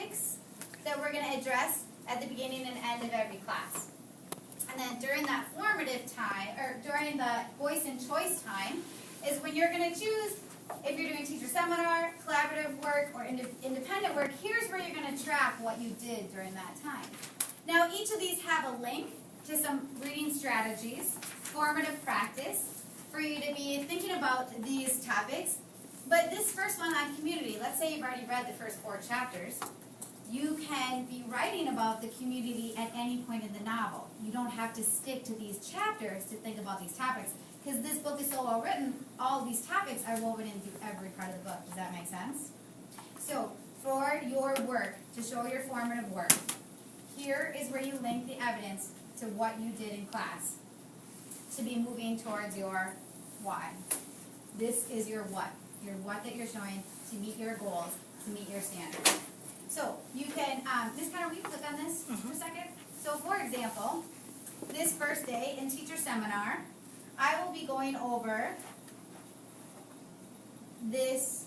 topics that we're going to address at the beginning and end of every class. And then during that formative time, or during the voice and choice time, is when you're going to choose if you're doing teacher seminar, collaborative work, or independent work. Here's where you're going to track what you did during that time. Now, each of these have a link to some reading strategies, formative practice, for you to be thinking about these topics. But this first one on community, let's say you've already read the first 4 chapters. You can be writing about the community at any point in the novel. You don't have to stick to these chapters to think about these topics. Because this book is so well written, all of these topics are woven into every part of the book. Does that make sense? So, for your work, to show your formative work, here is where you link the evidence to what you did in class to be moving towards your why. This is your what. Your what that you're showing to meet your goals, to meet your standards. So, you can, Ms. Connor, will you click on this for a second? So, for example, this first day in teacher seminar, I will be going over this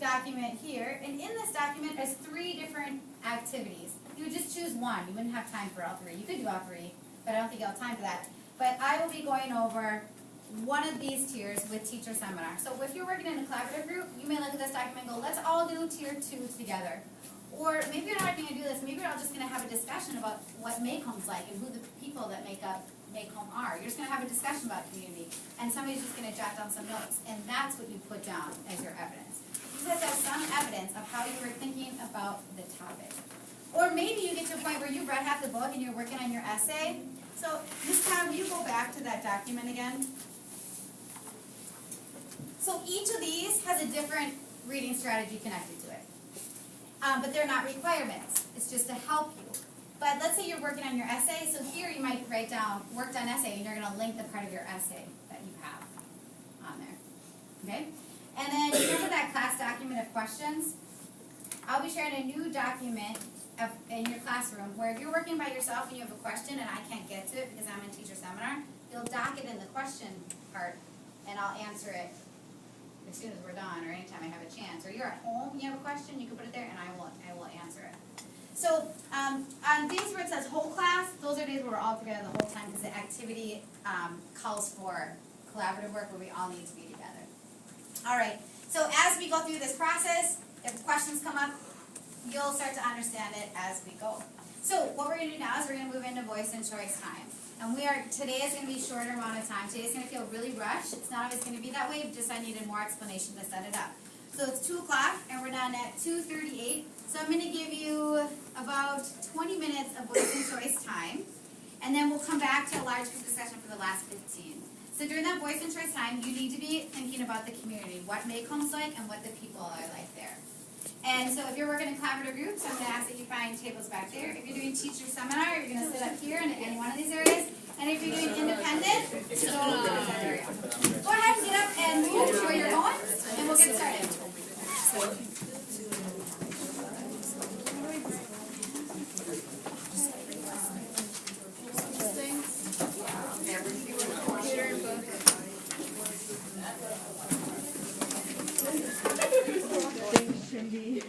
document here, and in this document there's 3 different activities. You would just choose one. You wouldn't have time for all 3. You could do all 3, but I don't think you'll have time for that. But I will be going over one of these tiers with teacher seminar. So if you're working in a collaborative group, you may look at this document and go, let's all do tier 2 together. Or maybe you're not going to do this. Maybe you're all just going to have a discussion about what Makehome's like and who the people that make up Makehome are. You're just going to have a discussion about community, and somebody's just going to jot down some notes, and that's what you put down as your evidence. You just have to have some evidence of how you were thinking about the topic. Or maybe you get to a point where you've read half the book and you're working on your essay. So, Ms. Town, will you go back to that document again? So each of these has a different reading strategy connected to it. But they're not requirements. It's just to help you. But let's say you're working on your essay. So here you might write down, worked on essay, and you're going to link the part of your essay that you have on there. Okay? And then remember that class document of questions? I'll be sharing a new document in your classroom where if you're working by yourself and you have a question and I can't get to it because I'm in teacher seminar, you'll dock it in the question part and I'll answer it as soon as we're done or anytime I have a chance. Or you're at home and you have a question, you can put it there and I will answer it. So on days where it says whole class, those are days where we're all together the whole time because the activity calls for collaborative work where we all need to be together. All right, so as we go through this process, if questions come up, you'll start to understand it as we go. So what we're going to do now is we're going to move into voice and choice time. And today is going to be a shorter amount of time. Today is going to feel really rushed. It's not always going to be that way, just I needed more explanation to set it up. So it's 2 o'clock and we're done at 2:38. So I'm going to give you about 20 minutes of voice and choice time. And then we'll come back to a large group discussion for the last 15. So during that voice and choice time, you need to be thinking about the community, what Makehome's like and what the people are like there. And so if you're working in collaborative groups, I'm going to ask that you find tables back there. If you're doing teacher seminar, you're going to sit up here in any one of these areas. And if you're doing independent, go to that area. Go ahead and get up and move to where you're going, and we'll get started. Computer,